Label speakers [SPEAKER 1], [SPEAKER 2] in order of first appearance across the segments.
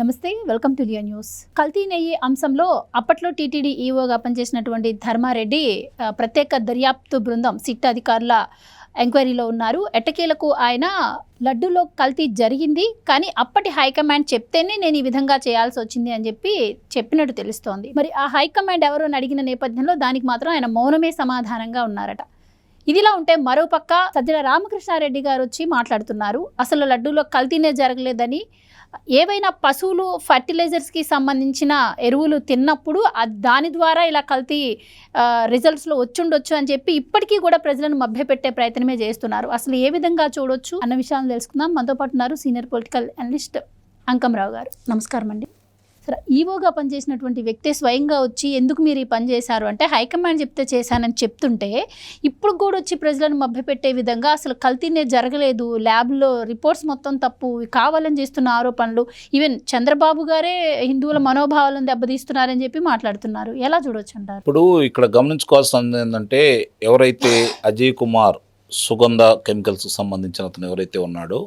[SPEAKER 1] నమస్తే, welcome to Liya news. కల్తీ నెయ్యి అంశంలో అప్పట్లో టీటీడీ ఈఓగా పనిచేసినటువంటి ధర్మారెడ్డి ప్రత్యేక దర్యాప్తు బృందం సిట్ అధికారుల ఎంక్వైరీలో ఉన్నారు. ఎట్టకేలకు ఆయన లడ్డూలో కల్తీ జరిగింది, కానీ అప్పటి హైకమాండ్ చెప్తేనే నేను ఈ విధంగా చేయాల్సి వచ్చింది అని చెప్పినట్టు తెలుస్తోంది. మరి ఆ హైకమాండ్ ఎవరు అని అడిగిన నేపథ్యంలో దానికి మాత్రం ఆయన మౌనమే సమాధానంగా ఉన్నారట. ఇదిలా ఉంటే మరోపక్క సజ్జల రామకృష్ణారెడ్డి గారు వచ్చి మాట్లాడుతున్నారు. అసలు లడ్డూలో కల్తీనే జరగలేదని, ఏవైనా పశువులు ఫర్టిలైజర్స్కి సంబంధించిన ఎరువులు తిన్నప్పుడు దాని ద్వారా ఇలా కల్తీ రిజల్ట్స్లో వచ్చుండొచ్చు అని చెప్పి ఇప్పటికీ కూడా ప్రజలను మభ్యపెట్టే ప్రయత్నమే చేస్తున్నారు. అసలు ఏ విధంగా చూడొచ్చు అన్న విషయాలను తెలుసుకుందాం. మనతో పాటు ఉన్నారు సీనియర్ పొలిటికల్ అనలిస్ట్ అంకంరావు గారు. నమస్కారం అండి. సరే, ఈవోగా పనిచేసినటువంటి వ్యక్తి స్వయంగా వచ్చి ఎందుకు మీరు ఈ పని చేశారు అంటే హైకమాండ్ చెప్తే చేశానని చెప్తుంటే, ఇప్పుడు కూడా వచ్చి ప్రజలను మభ్యపెట్టే విధంగా అసలు కల్తీనే జరగలేదు, ల్యాబ్లో రిపోర్ట్స్ మొత్తం తప్పు, కావాలని చేస్తున్న ఆరోపణలు, ఈవెన్ చంద్రబాబు గారే హిందువుల మనోభావాలను దెబ్బతీస్తున్నారని చెప్పి మాట్లాడుతున్నారు. ఎలా చూడొచ్చు అంటారు?
[SPEAKER 2] ఇప్పుడు ఇక్కడ గమనించుకోవాల్సింది ఏంటంటే, ఎవరైతే అజయ్ కుమార్ సుగంధ కెమికల్స్కి సంబంధించిన అతను ఎవరైతే ఉన్నాడో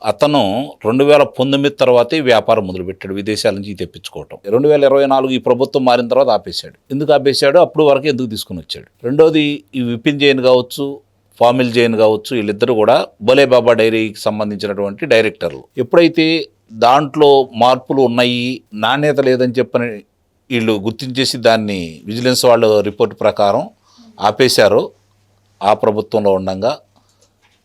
[SPEAKER 2] అతను 2019 తర్వాతే వ్యాపారం మొదలుపెట్టాడు, విదేశాల నుంచి తెప్పించుకోవటం. 2024 ఈ ప్రభుత్వం మారిన తర్వాత ఆపేశాడు. ఎందుకు ఆపేశాడు, అప్పుడు వరకు ఎందుకు తీసుకుని వచ్చాడు? రెండోది, ఈ విపిన్ జైన్ కావచ్చు, ఫామిల్ జైన్ కావచ్చు, వీళ్ళిద్దరూ కూడా భోలే బాబా డైరీకి సంబంధించినటువంటి డైరెక్టర్లు. ఎప్పుడైతే దాంట్లో మార్పులు ఉన్నాయి, నాణ్యత లేదని చెప్పని వీళ్ళు గుర్తించేసి దాన్ని విజిలెన్స్ వాళ్ళ రిపోర్ట్ ప్రకారం ఆపేశారో ఆ ప్రభుత్వంలో ఉండగా,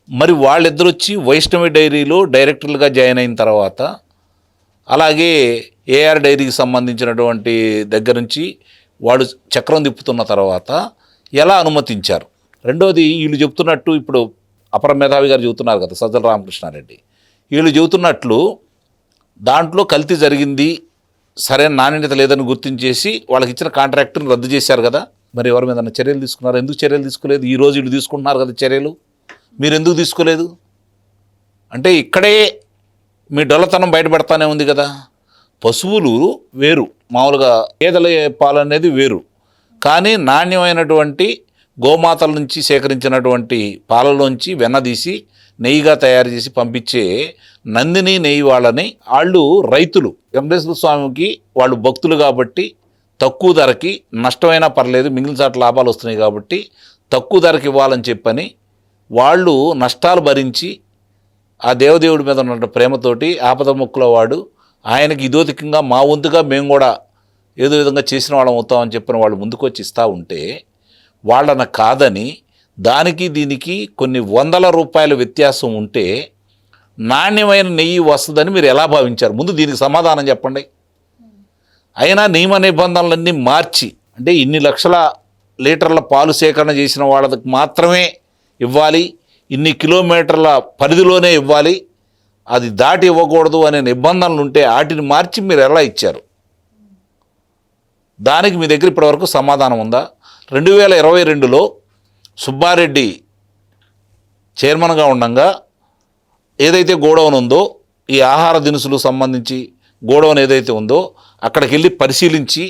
[SPEAKER 2] మరి వాళ్ళిద్దరు వచ్చి వైష్ణవి డైరీలో డైరెక్టర్లుగా జాయిన్ అయిన తర్వాత, అలాగే ఏఆర్ డైరీకి సంబంధించినటువంటి దగ్గర నుంచి వాడు చక్రం తిప్పుతున్న తర్వాత ఎలా అనుమతించారు? రెండోది, వీళ్ళు చెప్తున్నట్టు ఇప్పుడు అపర మేధావి గారు చెబుతున్నారు కదా, సజ్జల రామకృష్ణారెడ్డి, వీళ్ళు చెబుతున్నట్లు దాంట్లో కల్తీ జరిగింది, సరైన నాణ్యత లేదని గుర్తించేసి వాళ్ళకి ఇచ్చిన కాంట్రాక్ట్ని రద్దు చేశారు కదా. మరి ఎవరి మీద చర్యలు తీసుకున్నారు? ఎందుకు చర్యలు తీసుకోలేదు? ఈరోజు వీళ్ళు తీసుకుంటున్నారు కదా చర్యలు, మీరు ఎందుకు తీసుకోలేదు? అంటే ఇక్కడే మీ డొల్లతనం బయటపడతానే ఉంది కదా. పశువులు వేరు, మామూలుగా గేదెల పాలు అనేది వేరు, కానీ నాణ్యమైనటువంటి గోమాతల నుంచి సేకరించినటువంటి పాలలోంచి వెన్నదీసి నెయ్యిగా తయారు చేసి పంపించే నందిని నెయ్యి వాళ్ళని, వాళ్ళు రైతులు, వెంకటేశ్వర స్వామికి వాళ్ళు భక్తులు కాబట్టి తక్కువ ధరకి, నష్టమైనా పర్లేదు మిగిలిన చాట లాభాలు వస్తున్నాయి కాబట్టి తక్కువ ధరకి ఇవ్వాలని చెప్పని వాళ్ళు నష్టాలు భరించి ఆ దేవదేవుడి మీద ఉన్న ప్రేమతోటి ఆపద మొక్కుల వాడు ఆయనకి ఇదోతికంగా మా వంతుగా మేము కూడా ఏదో విధంగా చేసిన వాళ్ళం అవుతామని చెప్పిన వాళ్ళు ముందుకు వచ్చి ఇస్తూ ఉంటే, వాళ్ళని కాదని దానికి దీనికి కొన్ని వందల రూపాయల వ్యత్యాసం ఉంటే నాణ్యమైన నెయ్యి వస్తుందని మీరు ఎలా భావించారు? ముందు దీనికి సమాధానం చెప్పండి. అయినా నియమ నిబంధనలన్నీ మార్చి, అంటే ఇన్ని లక్షల లీటర్ల పాలు సేకరణ చేసిన వాళ్ళకి మాత్రమే ఇవ్వాలి, ఇన్ని కిలోమీటర్ల పరిధిలోనే ఇవ్వాలి, అది దాటి ఇవ్వకూడదు అనే నిబంధనలు ఉంటే వాటిని మార్చి మీరు ఎలా ఇచ్చారు? దానికి మీ దగ్గర ఇప్పటివరకు సమాధానం ఉందా? 2022లో సుబ్బారెడ్డి చైర్మన్గా ఉండగా ఏదైతే గోడౌన్ ఉందో, ఈ ఆహార దినుసులు సంబంధించి గోడౌన్ ఏదైతే ఉందో అక్కడికి వెళ్ళి పరిశీలించి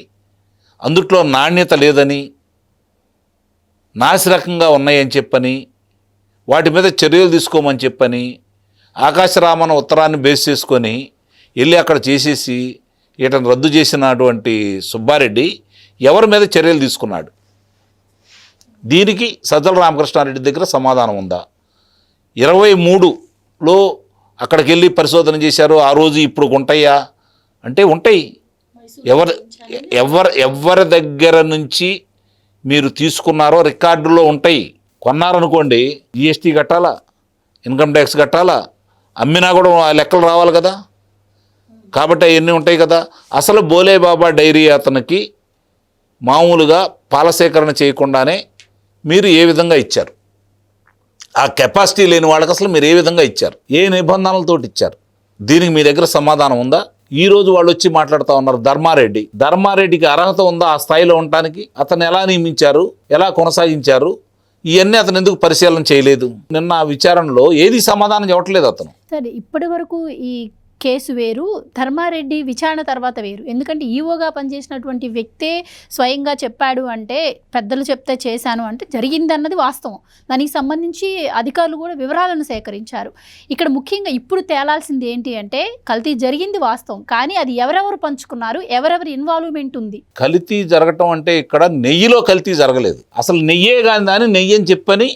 [SPEAKER 2] అందుట్లో నాణ్యత లేదని, నాసిరకంగా ఉన్నాయని చెప్పని, వాటి మీద చర్యలు తీసుకోమని చెప్పని ఆకాశరామన్న ఉత్తరాన్ని బేస్ చేసుకొని వెళ్ళి అక్కడ చేసేసి ఇతను రద్దు చేసినటువంటి సుబ్బారెడ్డి ఎవరి మీద చర్యలు తీసుకున్నాడు? దీనికి సజ్జల రామకృష్ణారెడ్డి దగ్గర సమాధానం ఉందా? 23లో అక్కడికి వెళ్ళి పరిశోధన చేశారు, ఆ రోజు ఇప్పుడు ఉంటాయా అంటే ఉంటాయి. ఎవరి దగ్గర నుంచి మీరు తీసుకున్నారో రికార్డులో ఉంటాయి. కొన్నారనుకోండి, జిఎస్టీ కట్టాలా, ఇన్కమ్ ట్యాక్స్ కట్టాలా, అమ్మినా కూడా లెక్కలు రావాలి కదా. కాబట్టి అవన్నీ ఉంటాయి కదా. అసలు భోలే బాబా డైరీ అతనికి మామూలుగా పాల సేకరణ చేయకుండానే మీరు ఏ విధంగా ఇచ్చారు? ఆ కెపాసిటీ లేని వాళ్ళకి అసలు మీరు ఏ విధంగా ఇచ్చారు? ఏ నిబంధనలతో ఇచ్చారు? దీనికి మీ దగ్గర సమాధానం ఉందా? ఈరోజు వాళ్ళు వచ్చి మాట్లాడుతూ ఉన్నారు, ధర్మారెడ్డికి అర్హత ఉందా ఆ స్థాయిలో ఉండటానికి? అతను ఎలా నియమించారు, ఎలా కొనసాగించారు, ఇవన్నీ అతను ఎందుకు పరిశీలన చేయలేదు? నిన్న విచారణలో ఏది సమాధానం చెప్పట్లేదు అతను.
[SPEAKER 1] సరే, ఇప్పటి వరకు ఈ కేసు వేరు, ధర్మారెడ్డి విచారణ తర్వాత వేరు. ఎందుకంటే ఈవోగా పనిచేసినటువంటి వ్యక్తే స్వయంగా చెప్పాడు అంటే, పెద్దలు చెప్తే చేశాను అంటే జరిగిందన్నది వాస్తవం. దానికి సంబంధించి అధికారులు కూడా వివరాలను సేకరించారు. ఇక్కడ ముఖ్యంగా ఇప్పుడు తేలాల్సింది ఏంటి అంటే, కల్తీ జరిగింది వాస్తవం, కానీ అది ఎవరెవరు పంచుకున్నారు, ఎవరెవరి ఇన్వాల్వ్మెంట్ ఉంది.
[SPEAKER 2] కల్తీ జరగటం అంటే ఇక్కడ నెయ్యిలో కల్తీ జరగలేదు. అసలు నెయ్యే కాని దాన్ని నెయ్యి అని చెప్పని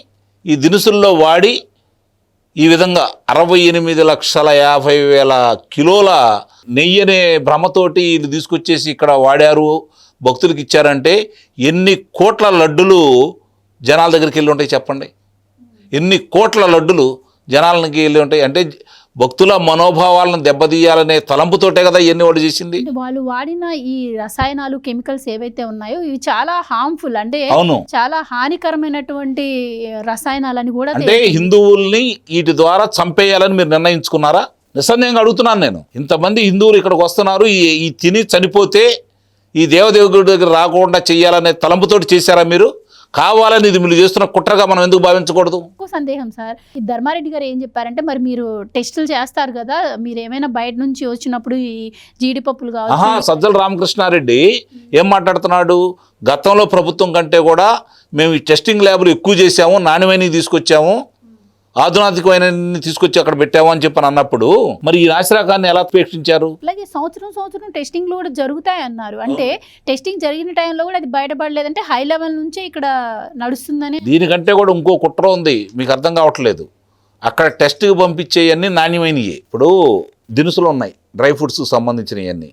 [SPEAKER 2] ఈ దినుసుల్లో వాడి ఈ విధంగా 68,50,000 కిలోల నెయ్యి అనే భ్రమతోటి వీళ్ళు తీసుకొచ్చేసి ఇక్కడ వాడారు, భక్తులకు ఇచ్చారంటే ఎన్ని కోట్ల లడ్డులు జనాల దగ్గరికి వెళ్ళి ఉంటాయి చెప్పండి. ఎన్ని కోట్ల లడ్డులు జనాలకి వెళ్ళి ఉంటాయి. అంటే భక్తుల మనోభావాలను దెబ్బతీయాలనే తలంపుతోటే కదా ఇవన్నీ వాడు చేసింది.
[SPEAKER 1] వాళ్ళు వాడిన ఈ రసాయనాలు, కెమికల్స్ ఏవైతే ఉన్నాయో ఇవి చాలా హార్మ్ఫుల్, అంటే
[SPEAKER 2] అవును,
[SPEAKER 1] చాలా హానికరమైనటువంటి రసాయనాలని కూడా.
[SPEAKER 2] అంటే హిందువుల్ని వీటి ద్వారా చంపేయాలని మీరు నిర్ణయించుకున్నారా? నిస్సందేహంగా అడుగుతున్నాను నేను. ఇంతమంది హిందువులు ఇక్కడికి వస్తున్నారు, ఈ తిని చనిపోతే ఈ దేవదేవుడి దగ్గర రాకుండా చెయ్యాలనే తలంపుతోటి చేశారా మీరు? కావాలని ఇది మీరు చేస్తున్న కుట్రగా మనం ఎందుకు భావించకూడదు?
[SPEAKER 1] ఎక్కువ సందేహం సార్, ఈ ధర్మారెడ్డి గారు ఏం చెప్పారంటే, మరి మీరు టెస్టులు చేస్తారు కదా, మీరు ఏమైనా బయట నుంచి వచ్చినప్పుడు ఈ జీడిపప్పులు కావచ్చు.
[SPEAKER 2] సజ్జల రామకృష్ణారెడ్డి ఏం మాట్లాడుతున్నాడు? గతంలో ప్రభుత్వం కంటే కూడా మేము ఈ టెస్టింగ్ ల్యాబ్లు ఎక్కువ చేసాము, నాణ్యమైనవి తీసుకొచ్చాము, ఆధునాతికమైన తీసుకొచ్చి అక్కడ పెట్టాము అని చెప్పని అన్నప్పుడు మరి ఈ నాసిరకాన్ని ఎలా ఉపేక్షించారు?
[SPEAKER 1] అలాగే సంవత్సరం టెస్టింగ్లు కూడా జరుగుతాయి అన్నారు. అంటే టెస్టింగ్ జరిగిన టైంలో కూడా అది బయటపడలేదంటే హై లెవెల్ నుంచే ఇక్కడ నడుస్తుందని.
[SPEAKER 2] దీనికంటే కూడా ఇంకో కుట్ర ఉంది, మీకు అర్థం కావట్లేదు. అక్కడ టెస్ట్కి పంపించేవన్నీ నాణ్యమైనవి. ఇప్పుడు దినుసులు ఉన్నాయి, డ్రై ఫ్రూట్స్కి సంబంధించినవన్నీ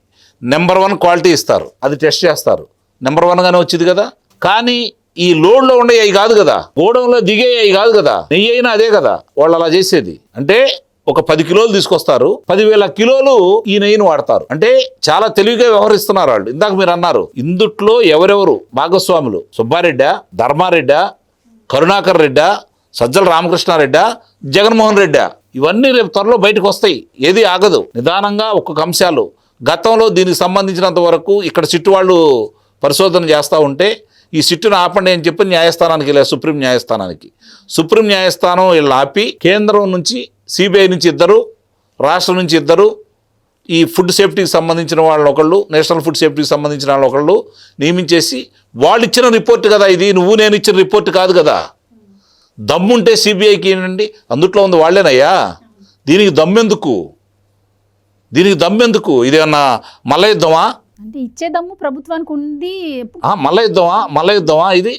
[SPEAKER 2] నెంబర్ 1 క్వాలిటీ ఇస్తారు, అది టెస్ట్ చేస్తారు, నెంబర్ 1గానే వచ్చింది కదా. కానీ ఈ లోడ్లో ఉండే అవి కాదు కదా, గోడంలో దిగే అవి కాదు కదా, నెయ్యి అయినా అదే కదా వాళ్ళు అలా చేసేది. అంటే ఒక 10 కిలోలు తీసుకొస్తారు, 10,000 కిలోలు ఈ నెయ్యిని వాడతారు. అంటే చాలా తెలివిగా వ్యవహరిస్తున్నారు వాళ్ళు. ఇందాక మీరు అన్నారు ఇందుట్లో ఎవరెవరు భాగస్వాములు, సుబ్బారెడ్డా, ధర్మారెడ్డా, కరుణాకర్ రెడ్డా, సజ్జల రామకృష్ణారెడ్డా, జగన్మోహన్ రెడ్డా, ఇవన్నీ రేపు త్వరలో బయటకు వస్తాయి. ఏది ఆగదు. నిదానంగా ఒక్కొక్క అంశాలు గతంలో దీనికి సంబంధించినంత వరకు ఇక్కడ సిట్టు వాళ్ళు పరిశోధన చేస్తూ ఉంటే ఈ సిట్టును ఆపండి అని చెప్పి న్యాయస్థానానికి వెళ్ళారు, సుప్రీం న్యాయస్థానం వీళ్ళు ఆపి కేంద్రం నుంచి, సిబిఐ నుంచి 2, రాష్ట్రం నుంచి 2, ఈ ఫుడ్ సేఫ్టీకి సంబంధించిన వాళ్ళు ఒకళ్ళు, నేషనల్ ఫుడ్ సేఫ్టీకి సంబంధించిన వాళ్ళు ఒకళ్ళు నియమించేసి వాళ్ళు ఇచ్చిన రిపోర్ట్ కదా ఇది, నువ్వు నేను ఇచ్చిన రిపోర్ట్ కాదు కదా. దమ్ముంటే సిబిఐకి ఏంటండి, అందుట్లో ఉంది వాళ్ళేనయ్యా. దీనికి దమ్మెందుకు? ఇదేమన్నా మల్ల యుద్ధమా?
[SPEAKER 1] అంటే ఇచ్చే దమ్ము ప్రభుత్వానికి ఉంది.
[SPEAKER 2] మల్ల యుద్ధమా ఇది?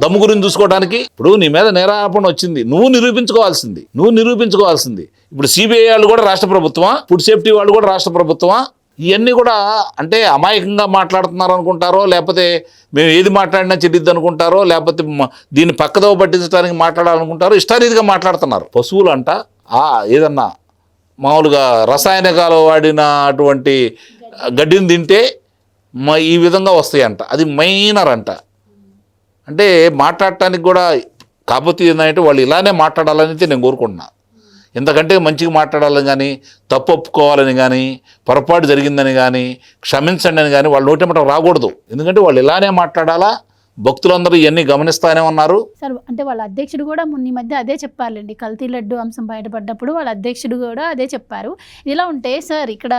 [SPEAKER 2] దమ్ము గురించి చూసుకోవడానికి. ఇప్పుడు నీ మీద నేరారోపణ వచ్చింది, నువ్వు నిరూపించుకోవాల్సింది. ఇప్పుడు సిబిఐ వాళ్ళు కూడా రాష్ట్ర ప్రభుత్వమా, ఫుడ్ సేఫ్టీ వాళ్ళు కూడా రాష్ట్ర ప్రభుత్వమా? ఇవన్నీ కూడా అంటే అమాయకంగా మాట్లాడుతున్నారు అనుకుంటారో, లేకపోతే మేము ఏది మాట్లాడినా చెల్లిద్ది అనుకుంటారో, లేకపోతే దీన్ని పక్కదోవ పట్టించడానికి మాట్లాడాలనుకుంటారో, ఇష్టారీతిగా మాట్లాడుతున్నారు. పశువులు అంట ఏదన్నా మామూలుగా రసాయనికాలు వాడినటువంటి గడ్డిని తింటే ఈ విధంగా వస్తాయంట, అది మైనర్ అంట. అంటే మాట్లాడటానికి కూడా, కాకపోతే ఏంటంటే వాళ్ళు ఇలానే మాట్లాడాలని అయితే నేను కోరుకుంటున్నా. ఎందుకంటే మంచిగా మాట్లాడాలని కానీ, తప్పు ఒప్పుకోవాలని కానీ, పొరపాటు జరిగిందని కానీ, క్షమించండి అని కానీ వాళ్ళు నోటెమ్మట రాకూడదు. ఎందుకంటే వాళ్ళు ఇలానే మాట్లాడాలా, భక్తులందరూ ఇవన్నీ గమనిస్తానే ఉన్నారు.
[SPEAKER 1] సార్ అంటే వాళ్ళ అధ్యక్షుడు కూడా మొన్న మధ్య అదే చెప్పాలండి, కల్తీ లడ్డు అంశం బయటపడ్డప్పుడు వాళ్ళ అధ్యక్షుడు కూడా అదే చెప్పారు. ఇలా ఉంటే సార్ ఇక్కడ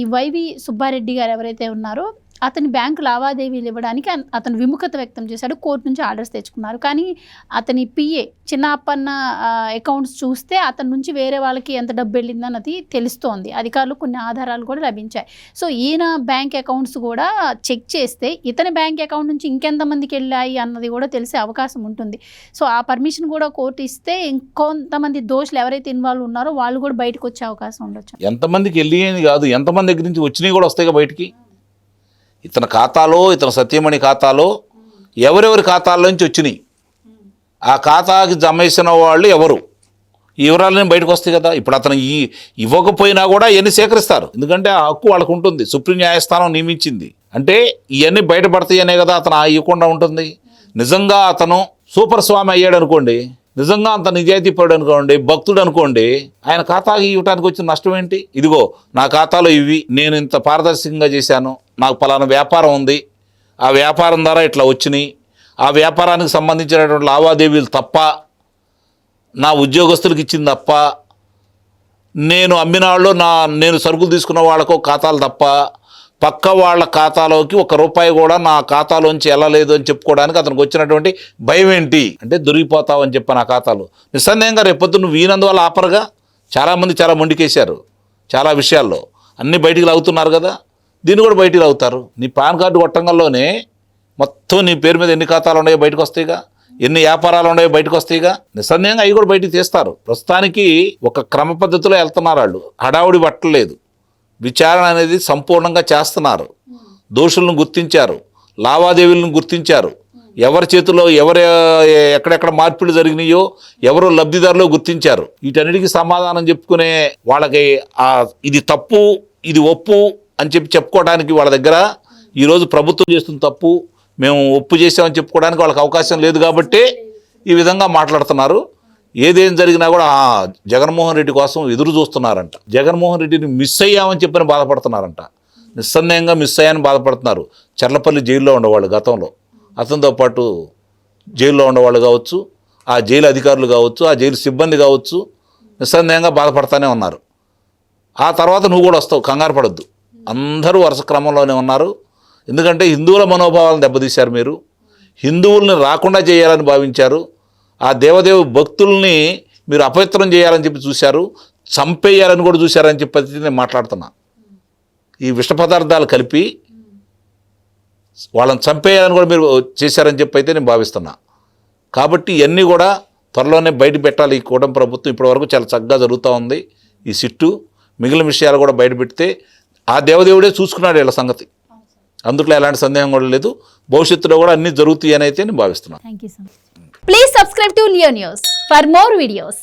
[SPEAKER 1] ఈ వైవి సుబ్బారెడ్డి గారు ఎవరైతే ఉన్నారో అతని బ్యాంకు లావాదేవీలు ఇవ్వడానికి అతను విముఖత వ్యక్తం చేశాడు, కోర్టు నుంచి ఆర్డర్స్ తెచ్చుకున్నారు. కానీ అతని పిఏ చిన్న అప్పన్న అకౌంట్స్ చూస్తే అతని నుంచి వేరే వాళ్ళకి ఎంత డబ్బు వెళ్ళిందన్నది తెలుస్తోంది. అధికారులు కొన్ని ఆధారాలు కూడా లభించాయి. సో ఈయన బ్యాంక్ అకౌంట్స్ కూడా చెక్ చేస్తే ఇతని బ్యాంక్ అకౌంట్ నుంచి ఇంకెంతమందికి వెళ్ళాయి అన్నది కూడా తెలిసే అవకాశం ఉంటుంది. సో ఆ పర్మిషన్ కూడా కోర్టు ఇస్తే ఇంకొంతమంది దోషులు ఎవరైతే ఇన్వాల్వ్ ఉన్నారో వాళ్ళు కూడా బయటకు వచ్చే అవకాశం ఉండొచ్చు.
[SPEAKER 2] ఎంతమందికి వెళ్ళి కాదు, ఎంతమంది దగ్గర నుంచి వచ్చినాయి కూడా వస్తాయి బయటికి. ఇతని ఖాతాలో, ఇతని సత్యమణి ఖాతాలో ఎవరెవరి ఖాతాల్లో నుంచి వచ్చినాయి, ఆ ఖాతాకి జమ చేసిన వాళ్ళు ఎవరు, ఈ వివరాలన్నీ బయటకు వస్తాయి కదా. ఇప్పుడు అతను ఇవ్వకపోయినా కూడా ఇవన్నీ సేకరిస్తారు, ఎందుకంటే ఆ హక్కు వాళ్ళకు ఉంటుంది, సుప్రీం న్యాయస్థానం నియమించింది. అంటే ఇవన్నీ బయటపడతాయి అనే కదా అతను ఇవ్వకుండా ఉంటుంది. నిజంగా అతను సూపర్ స్వామి అయ్యాడు అనుకోండి, నిజంగా అంత నిజాయితీపరుడు అనుకోండి, భక్తుడు అనుకోండి, ఆయన ఖాతాకి ఇవ్వడానికి వచ్చిన నష్టం ఏంటి? ఇదిగో నా ఖాతాలో ఇవి, నేను ఇంత పారదర్శకంగా చేశాను, నాకు పలానా వ్యాపారం ఉంది, ఆ వ్యాపారం ద్వారా ఇట్లా వచ్చినాయి, ఆ వ్యాపారానికి సంబంధించినటువంటి లావాదేవీలు తప్ప, నా ఉద్యోగస్తులకు ఇచ్చింది తప్ప, నేను అమ్మిన వాళ్ళు నేను సరుకులు తీసుకున్న వాళ్ళకు ఖాతాలు తప్ప పక్క వాళ్ళ ఖాతాలోకి ₹1 కూడా నా ఖాతాలోంచి వెళ్ళలేదు అని చెప్పుకోవడానికి అతనికి వచ్చినటువంటి భయం ఏంటి అంటే దొరికిపోతావని చెప్పి నా ఖాతాలు. నిస్సందేహంగా రేపొద్దు నువ్వు ఈనందువల్ల ఆపరుగా. చాలామంది చాలా మొండికేశారు చాలా విషయాల్లో, అన్నీ బయటికి లాగుతున్నారు కదా, దీన్ని కూడా బయటికి లాగుతారు. నీ పాన్ కార్డు కొట్టంగాల్లోనే మొత్తం నీ పేరు మీద ఎన్ని ఖాతాలు ఉన్నాయో బయటకు వస్తాయిగా, ఎన్ని వ్యాపారాలు ఉన్నాయో బయటకు వస్తాయిగా. నిస్సందేహంగా అవి కూడా బయటికి తీస్తారు. ప్రస్తుతానికి ఒక క్రమ పద్ధతిలో వెళ్తున్నారు వాళ్ళు, హడావుడి పట్టలేదు. విచారణ అనేది సంపూర్ణంగా చేస్తున్నారు. దోషులను గుర్తించారు, లావాదేవీలను గుర్తించారు, ఎవరి చేతిలో ఎక్కడెక్కడ మార్పులు జరిగినాయో ఎవరో లబ్ధిదారులో గుర్తించారు. వీటన్నిటికీ సమాధానం చెప్పుకునే వాళ్ళకి ఇది తప్పు ఇది ఒప్పు అని చెప్పుకోవడానికి వాళ్ళ దగ్గర ఈరోజు ప్రభుత్వం చేస్తున్న తప్పు మేము ఒప్పు చేసామని చెప్పుకోవడానికి వాళ్ళకి అవకాశం లేదు కాబట్టి ఈ విధంగా మాట్లాడుతున్నారు. ఏదేం జరిగినా కూడా జగన్మోహన్ రెడ్డి కోసం ఎదురు చూస్తున్నారంట. జగన్మోహన్ రెడ్డిని మిస్ అయ్యామని చెప్పని బాధపడుతున్నారంట. నిస్సందేహంగా మిస్ అయ్యామని బాధపడుతున్నారు. చర్లపల్లి జైల్లో ఉండేవాళ్ళు గతంలో, అతనితో పాటు జైల్లో ఉండేవాళ్ళు కావచ్చు, ఆ జైలు అధికారులు కావచ్చు, ఆ జైలు సిబ్బంది కావచ్చు, నిస్సందేహంగా బాధపడతానే ఉన్నారు. ఆ తర్వాత నువ్వు కూడా వస్తావు, కంగారు పడొద్దు. అందరూ వరుస క్రమంలోనే ఉన్నారు. ఎందుకంటే హిందువుల మనోభావాలను దెబ్బతీశారు మీరు, హిందువుల్ని రాకుండా చేయాలని భావించారు, ఆ దేవదేవ భక్తుల్ని మీరు అపవిత్రం చేయాలని చెప్పి చూశారు, చంపేయాలని కూడా చూశారని చెప్పి నేను మాట్లాడుతున్నా. ఈ విష పదార్థాలు కలిపి వాళ్ళని చంపేయాలని కూడా మీరు చేశారని చెప్పి అయితే నేను భావిస్తున్నా. కాబట్టి ఇవన్నీ కూడా త్వరలోనే బయట పెట్టాలి. ఈ కూటమి ప్రభుత్వం ఇప్పటివరకు చాలా చక్కగా జరుగుతూ ఉంది. ఈ సిట్టు మిగిలిన విషయాలు కూడా బయట పెడితే ఆ దేవదేవుడే చూసుకున్నాడు వీళ్ళ సంగతి, అందుట్లో ఎలాంటి సందేహం కూడా లేదు. భవిష్యత్తులో కూడా అన్నీ జరుగుతాయి అని అయితే నేను భావిస్తున్నాను.
[SPEAKER 1] Thank you so much. Please subscribe to Leo news for more videos.